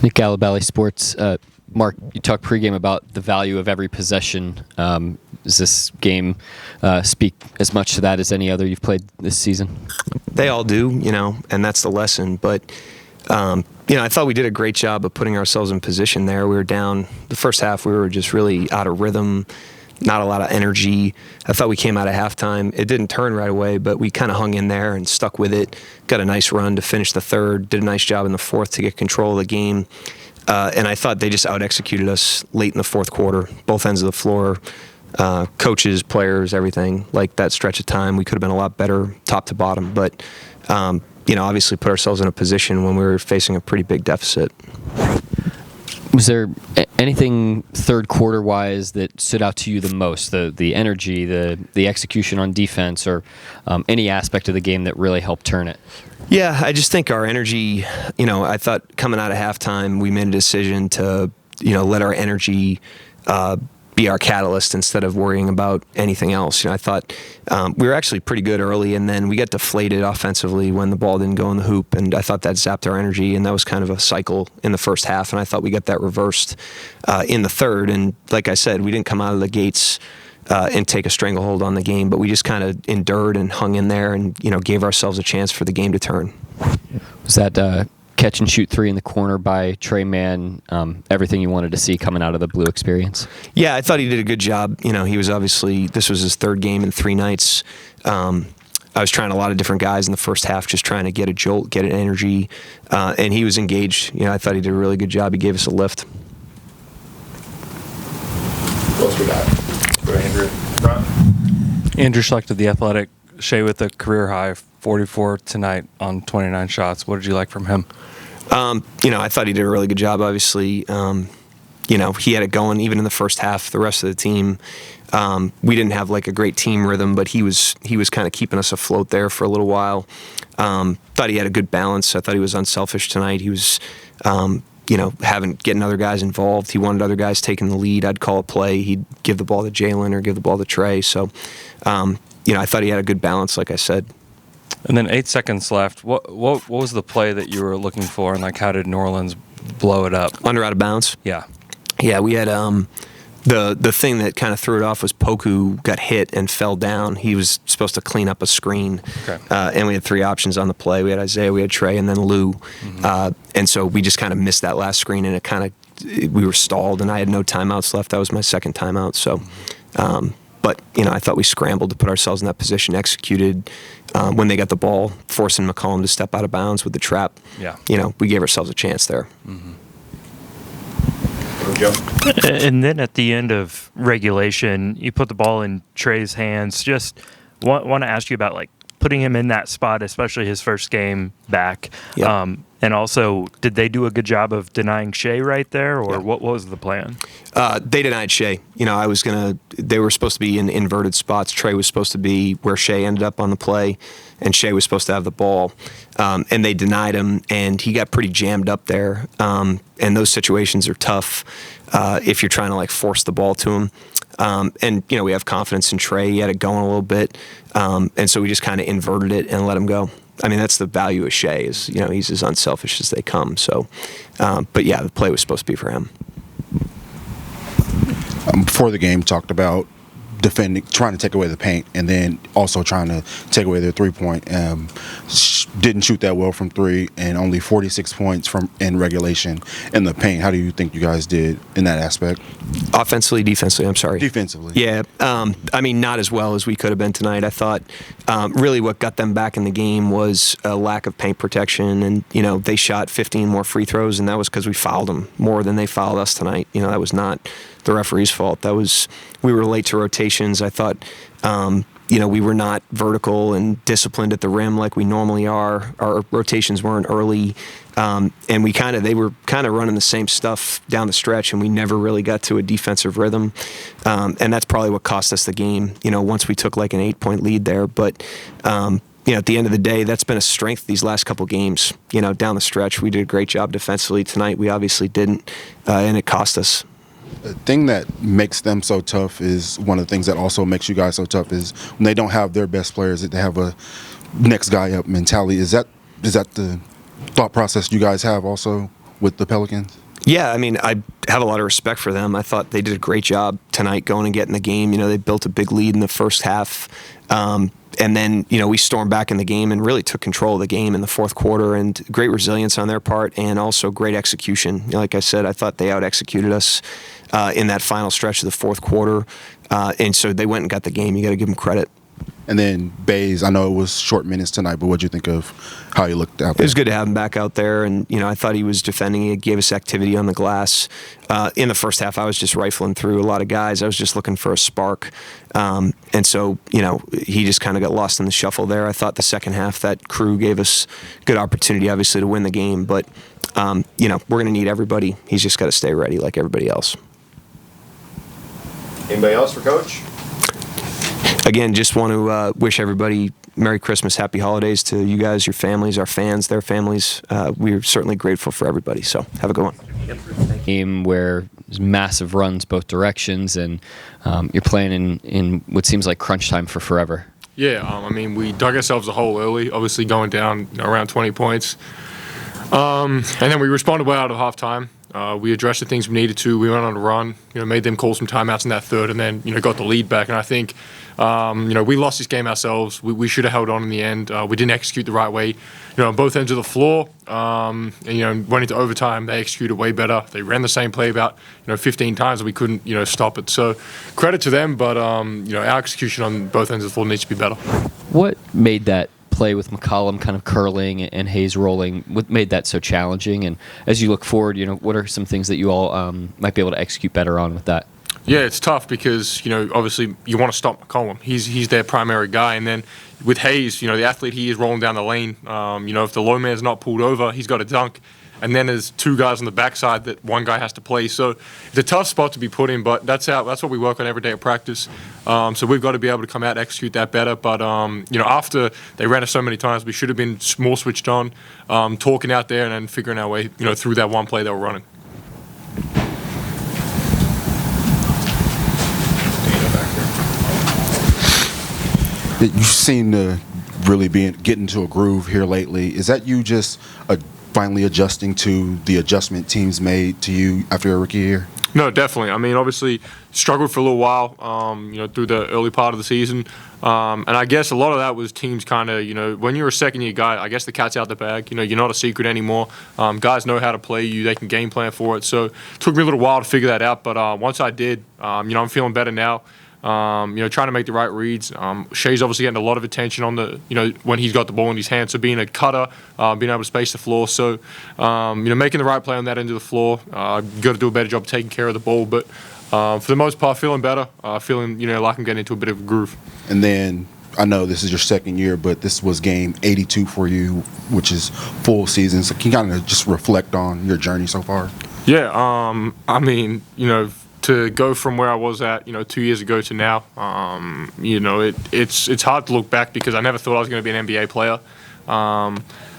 Nick Galliballi Sports. Mark, you talked pregame about the value of every possession. Does this game speak as much to that as any other you've played this season? They all do, and that's the lesson. But, I thought we did a great job of putting ourselves in position there. We were down the first half. We were just really out of rhythm, not a lot of energy. I thought we came out of halftime. It didn't turn right away, but we kind of hung in there and stuck with it. Got a nice run to finish the third. Did a nice job in the fourth to get control of the game. And I thought they just out-executed us late in the fourth quarter, both ends of the floor, coaches, players, everything. Like that stretch of time, we could have been a lot better top to bottom. But, obviously put ourselves in a position when we were facing a pretty big deficit. Was there anything third quarter-wise that stood out to you the most? The energy, the execution on defense, or any aspect of the game that really helped turn it? Yeah, I just think our energy, I thought coming out of halftime, we made a decision to, let our energy be our catalyst instead of worrying about anything else. I thought we were actually pretty good early, and then we got deflated offensively when the ball didn't go in the hoop, and I thought that zapped our energy, and that was kind of a cycle in the first half, and I thought we got that reversed in the third. And like I said, we didn't come out of the gates and take a stranglehold on the game, but we just kind of endured and hung in there and, gave ourselves a chance for the game to turn. Was that catch and shoot three in the corner by Trey Mann everything you wanted to see coming out of the Blue experience? Yeah, I thought he did a good job. He was this was his third game in 3 nights. I was trying a lot of different guys in the first half, just trying to get a jolt, get an energy, and he was engaged. I thought he did a really good job. He gave us a lift. What else we got? Go Andrew. Andrew Schlecht of The Athletic. Shai with a career high 44 tonight on 29 shots. What did you like from him? I thought he did a really good job, obviously. He had it going even in the first half. The rest of the team, we didn't have like a great team rhythm, but he was kind of keeping us afloat there for a little while. Thought he had a good balance. I thought he was unselfish tonight. He was, getting other guys involved. He wanted other guys taking the lead. I'd call a play. He'd give the ball to Jalen or give the ball to Trey. So, I thought he had a good balance, like I said. And then 8 seconds left. What was the play that you were looking for, and how did New Orleans blow it up? Under out of bounds? Yeah. Yeah, we had the thing that kind of threw it off was Poku got hit and fell down. He was supposed to clean up a screen. Okay. And we had 3 options on the play. We had Isaiah, we had Trey, and then Lou. Mm-hmm. And so we just kind of missed that last screen, and we were stalled, and I had no timeouts left. That was my second timeout. So, but, I thought we scrambled to put ourselves in that position, executed when they got the ball, forcing McCollum to step out of bounds with the trap. Yeah. We gave ourselves a chance there. Mm-hmm. And then at the end of regulation, you put the ball in Trey's hands. Just want to ask you about putting him in that spot, especially his first game back. Yep. And also, did they do a good job of denying Shai right there, or what was the plan? They denied Shai. They were supposed to be in inverted spots. Trey was supposed to be where Shai ended up on the play, and Shai was supposed to have the ball. And they denied him, and he got pretty jammed up there. And those situations are tough if you're trying to force the ball to him. And we have confidence in Trey. He had it going a little bit. And so we just kind of inverted it and let him go. I mean, that's the value of Shai is, he's as unselfish as they come. So, but yeah, the play was supposed to be for him. Before the game, talked about defending, trying to take away the paint, and then also trying to take away their 3-point. Didn't shoot that well from 3, and only 46 points in regulation in the paint. How do you think you guys did in that aspect? Offensively, defensively, I'm sorry. Defensively. Yeah, not as well as we could have been tonight. I thought really what got them back in the game was a lack of paint protection, and, they shot 15 more free throws, and that was because we fouled them more than they fouled us tonight. That was not the referee's fault. We were late to rotations. I thought, we were not vertical and disciplined at the rim like we normally are. Our rotations weren't early, and they were kind of running the same stuff down the stretch, and we never really got to a defensive rhythm. And that's probably what cost us the game. Once we took an 8-point lead there, but. At the end of the day, that's been a strength these last couple games. Down the stretch, we did a great job defensively. Tonight, we obviously didn't, and it cost us. The thing that makes them so tough is one of the things that also makes you guys so tough is when they don't have their best players, that they have a next guy up mentality. Is that the thought process you guys have also with the Pelicans? Yeah, I mean, I have a lot of respect for them. I thought they did a great job tonight going and getting the game. They built a big lead in the first half. And then, we stormed back in the game and really took control of the game in the fourth quarter, and great resilience on their part and also great execution. Like I said, I thought they out-executed us in that final stretch of the fourth quarter. And so they went and got the game. You got to give them credit. And then Bays, I know it was short minutes tonight, but what'd you think of how he looked out there? It was good to have him back out there, and I thought he was defending. He gave us activity on the glass. In the first half, I was just rifling through a lot of guys. I was just looking for a spark, and so he just kind of got lost in the shuffle there. I thought the second half, that crew gave us good opportunity, obviously, to win the game. But we're going to need everybody. He's just got to stay ready like everybody else. Anybody else for Coach? Again, just want to wish everybody Merry Christmas, Happy Holidays to you guys, your families, our fans, their families. We're certainly grateful for everybody, so have a good one. Game where there's massive runs both directions, and you're playing in what seems like crunch time for forever. Yeah, I mean, we dug ourselves a hole early, obviously going down around 20 points. And then we responded well out of halftime. We addressed the things we needed to. We went on a run, made them call some timeouts in that third, and then, got the lead back. And I think, we lost this game ourselves. We should have held on in the end. We didn't execute the right way, on both ends of the floor. And, went into overtime. They executed way better. They ran the same play about, 15 times, and we couldn't, stop it. So credit to them, but, our execution on both ends of the floor needs to be better. What made that play with McCollum kind of curling and Hayes rolling, what made that so challenging? And as you look forward, what are some things that you all might be able to execute better on with that? Yeah, it's tough because, obviously you want to stop McCollum. He's their primary guy. And then with Hayes, the athlete he is rolling down the lane. If the low man's not pulled over, he's got to dunk. And then there's two guys on the backside that one guy has to play. So it's a tough spot to be put in, but that's what we work on every day at practice. So we've got to be able to come out and execute that better. But, after they ran us so many times, we should have been more switched on, talking out there and then figuring our way, through that one play they were running. You seem to really get into a groove here lately. Is that you just finally adjusting to the adjustment teams made to you after your rookie year? No, definitely. I mean, obviously, struggled for a little while, through the early part of the season. And I guess a lot of that was teams kind of, when you're a second-year guy, I guess the cat's out the bag. You're not a secret anymore. Guys know how to play you. They can game plan for it. So it took me a little while to figure that out. But once I did, I'm feeling better now. Trying to make the right reads. Shai's obviously getting a lot of attention on the, when he's got the ball in his hand. So being a cutter, being able to space the floor. So, making the right play on that end of the floor. Got to do a better job taking care of the ball. But for the most part, feeling better. Feeling, like I'm getting into a bit of a groove. And then I know this is your second year, but this was game 82 for you, which is full season. So can you kind of just reflect on your journey so far? Yeah. I mean, to go from where I was at, 2 years ago to now, it's hard to look back because I never thought I was going to be an NBA player.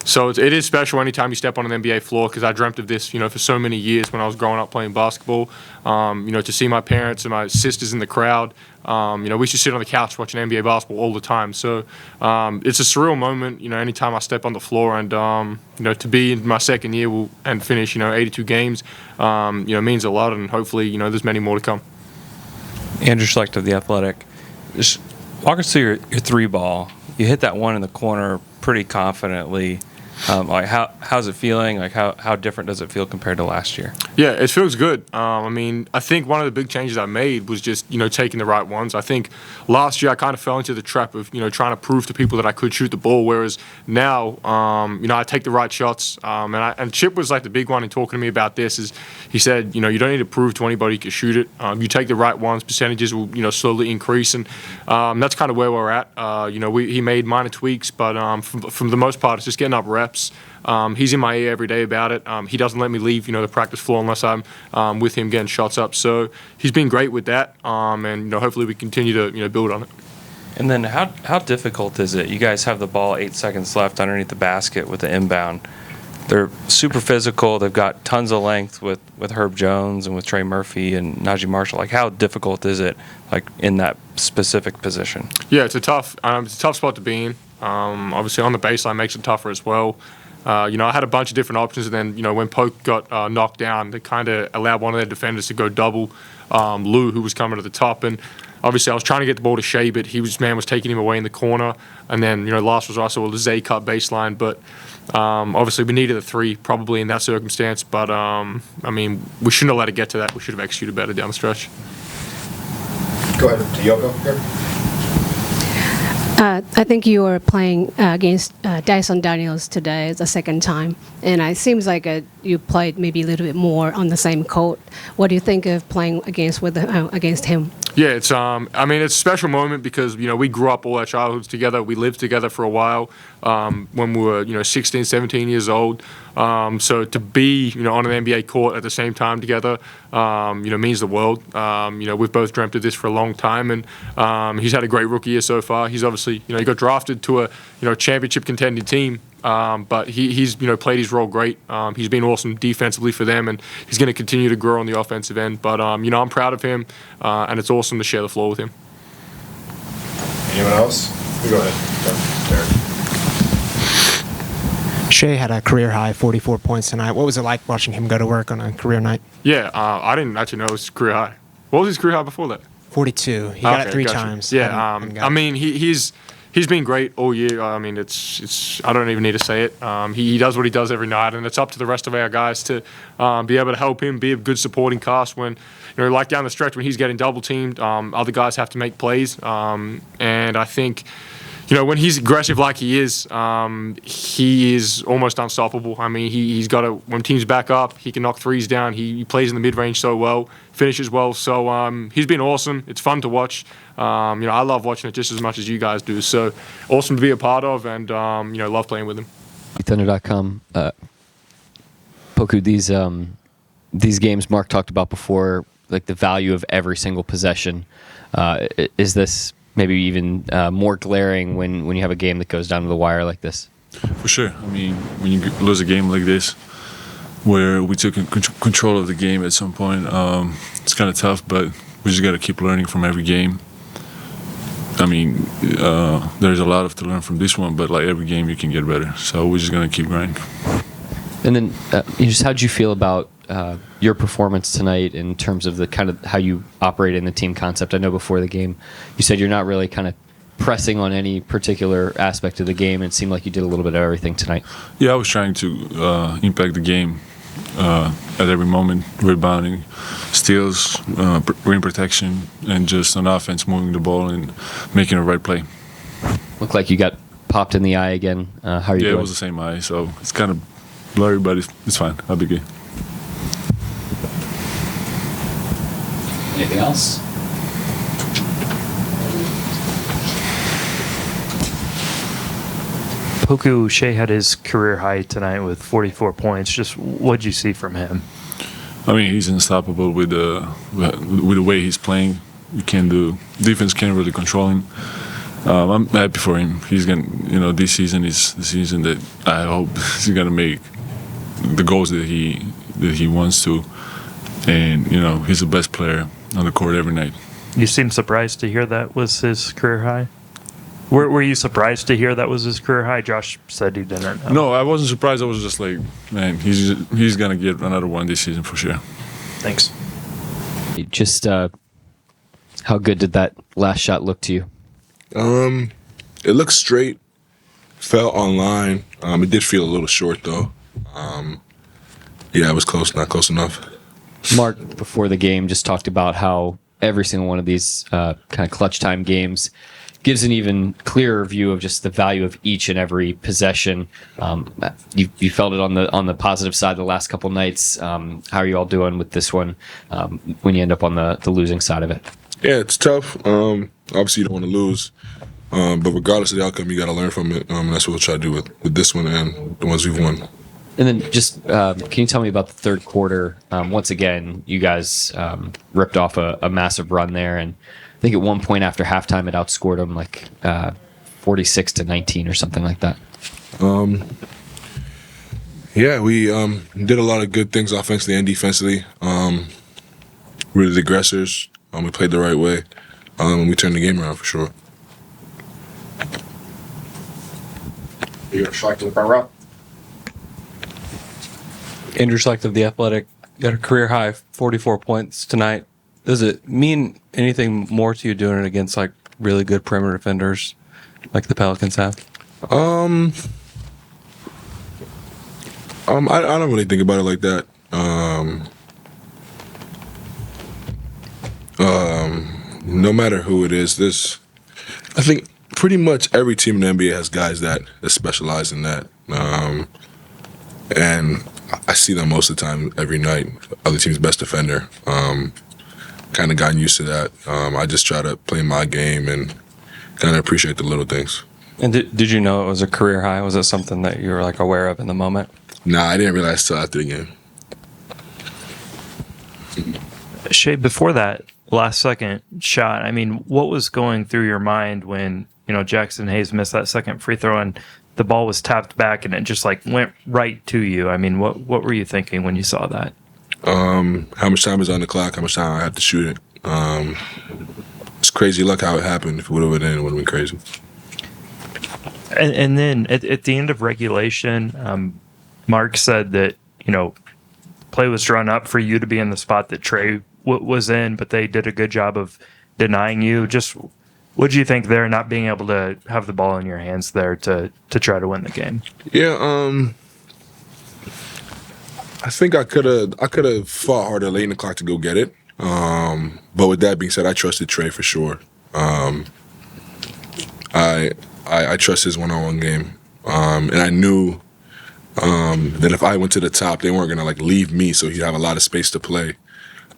So it is special anytime you step on an NBA floor because I dreamt of this, for so many years when I was growing up playing basketball. To see my parents and my sisters in the crowd, we used to sit on the couch watching NBA basketball all the time. So it's a surreal moment, anytime I step on the floor and, to be in my second year and finish, 82 games, means a lot. And hopefully, there's many more to come. Andrew Schlecht of The Athletic. Just walk us through your three ball. You hit that one in the corner pretty confidently. How's it feeling? How different does it feel compared to last year? Yeah, it feels good. I think one of the big changes I made was just, taking the right ones. I think last year I kind of fell into the trap of, trying to prove to people that I could shoot the ball, whereas now, I take the right shots. And Chip was like the big one in talking to me about this is he said, you don't need to prove to anybody you can shoot it. You take the right ones, percentages will, slowly increase. And that's kind of where we're at. He made minor tweaks, but from the most part, it's just getting up reps. He's in my ear every day about it. He doesn't let me leave, the practice floor unless I'm with him getting shots up. So he's been great with that, and hopefully we continue to build on it. And then how difficult is it? You guys have the ball 8 seconds left underneath the basket with the inbound. They're super physical. They've got tons of length with Herb Jones and with Trey Murphy and Najee Marshall. How difficult is it, in that specific position? Yeah, it's a tough spot to be in. Obviously, on the baseline makes it tougher as well. I had a bunch of different options, and then, when Poke got knocked down, they kind of allowed one of their defenders to go double Lou, who was coming to the top. And obviously, I was trying to get the ball to Shai, but man was taking him away in the corner. And then, last was also a Zay cut baseline. But obviously, we needed a 3 probably in that circumstance. But, we shouldn't have let it get to that. We should have executed better down the stretch. Go ahead to Yoko here. I think you were playing against Dyson Daniels today the second time, and it seems like you played maybe a little bit more on the same court. What do you think of playing against him? Yeah, it's it's a special moment because we grew up all our childhoods together. We lived together for a while when we were 16, 17 years old. So to be on an NBA court at the same time together, means the world. We've both dreamt of this for a long time, and he's had a great rookie year so far. He's obviously he got drafted to a championship contending team. But he's played his role great. He's been awesome defensively for them, and he's going to continue to grow on the offensive end. But I'm proud of him, and it's awesome to share the floor with him. Anyone else? You go ahead. Derek. Shai had a career high 44 points tonight. What was it like watching him go to work on a career night? Yeah, I didn't actually know it was career high. What was his career high before that? 42. He got it 3 times. Yeah, he's been great all year. It's I don't even need to say it. He does what he does every night, and it's up to the rest of our guys to be able to help him, be a good supporting cast when, like down the stretch when he's getting double teamed, other guys have to make plays. And I think, when he's aggressive like he is almost unstoppable. He's got when teams back up, he can knock threes down. He plays in the mid-range so well, finishes well. So he's been awesome. It's fun to watch. I love watching it just as much as you guys do. So awesome to be a part of, and love playing with him. Thunder.com. Poku, these games Mark talked about before, like the value of every single possession. Is this maybe even more glaring when you have a game that goes down to the wire like this? For sure. When you lose a game like this, where we took control of the game at some point, it's kind of tough, but we just got to keep learning from every game. There's a lot to learn from this one, but like every game you can get better. So we're just going to keep grinding. And then how did you feel about your performance tonight in terms of the kind of how you operate in the team concept? I know before the game you said you're not really kind of pressing on any particular aspect of the game. It seemed like you did a little bit of everything tonight. Yeah, I was trying to impact the game at every moment, rebounding, steals, rim protection, and just on offense moving the ball and making the right play. Looked like you got popped in the eye again. How are you doing? Yeah, it was the same eye, so it's kind of blurry, but it's fine. I'll be good. Anything else? Poku, Shai had his career high tonight with 44 points. Just what'd you see from him? He's unstoppable with the way he's playing. Defense can't really control him. I'm happy for him. He's gonna, this season is the season that I hope he's gonna make the goals that he wants to, and he's the best player on the court every night. You seem surprised to hear that was his career high? Were you surprised to hear that was his career high? Josh said he didn't know. No, I wasn't surprised. I was just like, man, he's gonna get another one this season for sure. Thanks. Just how good did that last shot look to you? It looked straight, fell on line. It did feel a little short though. It was close, not close enough. Mark, before the game, just talked about how every single one of these kind of clutch time games gives an even clearer view of just the value of each and every possession. You felt it on the positive side the last couple nights. How are you all doing with this one when you end up on the losing side of it? Yeah, it's tough. Obviously, you don't want to lose. But regardless of the outcome, you got to learn from it. And that's what we'll try to do with this one and the ones we've won. And then just can you tell me about the third quarter? Once again, you guys ripped off a massive run there, and I think at one point after halftime it outscored them like 46-19 or something like that. We did a lot of good things offensively and defensively. Really the aggressors. We played the right way, and we turned the game around for sure. You're going to strike to the front row. Andrew Schlecht of The Athletic got a career high 44 points tonight. Does it mean anything more to you doing it against like really good perimeter defenders like the Pelicans have? I don't really think about it like that. No matter who it is, I think pretty much every team in the NBA has guys that specialize in that. And I see them most of the time every night. Other team's best defender. Kind of gotten used to that. I just try to play my game and kind of appreciate the little things. And did you know it was a career high? Was it something that you were like aware of in the moment? Nah, I didn't realize till after the game. Shai, before that last second shot, I mean, what was going through your mind when, Jackson Hayes missed that second free throw and the ball was tapped back and it just like went right to you? I mean, what were you thinking when you saw that? How much time is on the clock? How much time I have to shoot it? It's crazy luck how it happened. If it would have been in, it would have been crazy. And then at the end of regulation, Mark said that, play was drawn up for you to be in the spot that Trey was in, but they did a good job of denying you. Just what do you think there, not being able to have the ball in your hands there to try to win the game? Yeah, I think I could have fought harder late in the clock to go get it. But with that being said, I trusted Trey for sure. I trust his one-on-one game, and I knew that if I went to the top, they weren't gonna like leave me, so he'd have a lot of space to play.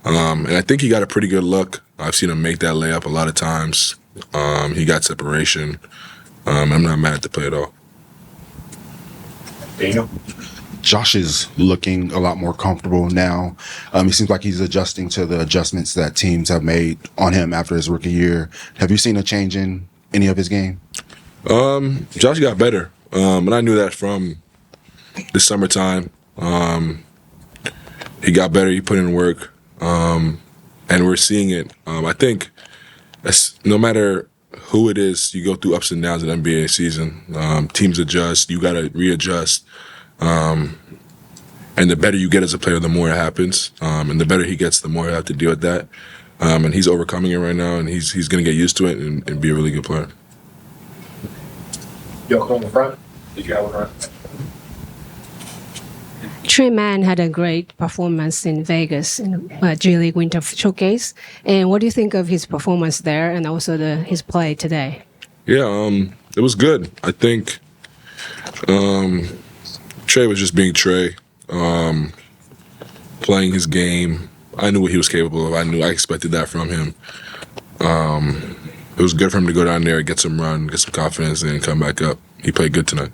And I think he got a pretty good look. I've seen him make that layup a lot of times. He got separation. I'm not mad at the play at all. Daigneault. Josh is looking a lot more comfortable now. He seems like he's adjusting to the adjustments that teams have made on him after his rookie year. Have you seen a change in any of his game? Josh got better, and I knew that from the summertime. He got better. He put in work, and we're seeing it. I think no matter who it is, you go through ups and downs in the NBA season. Teams adjust. You got to readjust. And the better you get as a player, the more it happens. And the better he gets, the more you have to deal with that. And he's overcoming it right now, and he's going to get used to it and be a really good player. Yoko in the front. Did you have one right? Trey Mann had a great performance in Vegas in G League Winter Showcase. And what do you think of his performance there and also his play today? Yeah, it was good. I think Trey was just being Trey, playing his game. I knew what he was capable of. I expected that from him. It was good for him to go down there, get some run, get some confidence, and then come back up. He played good tonight.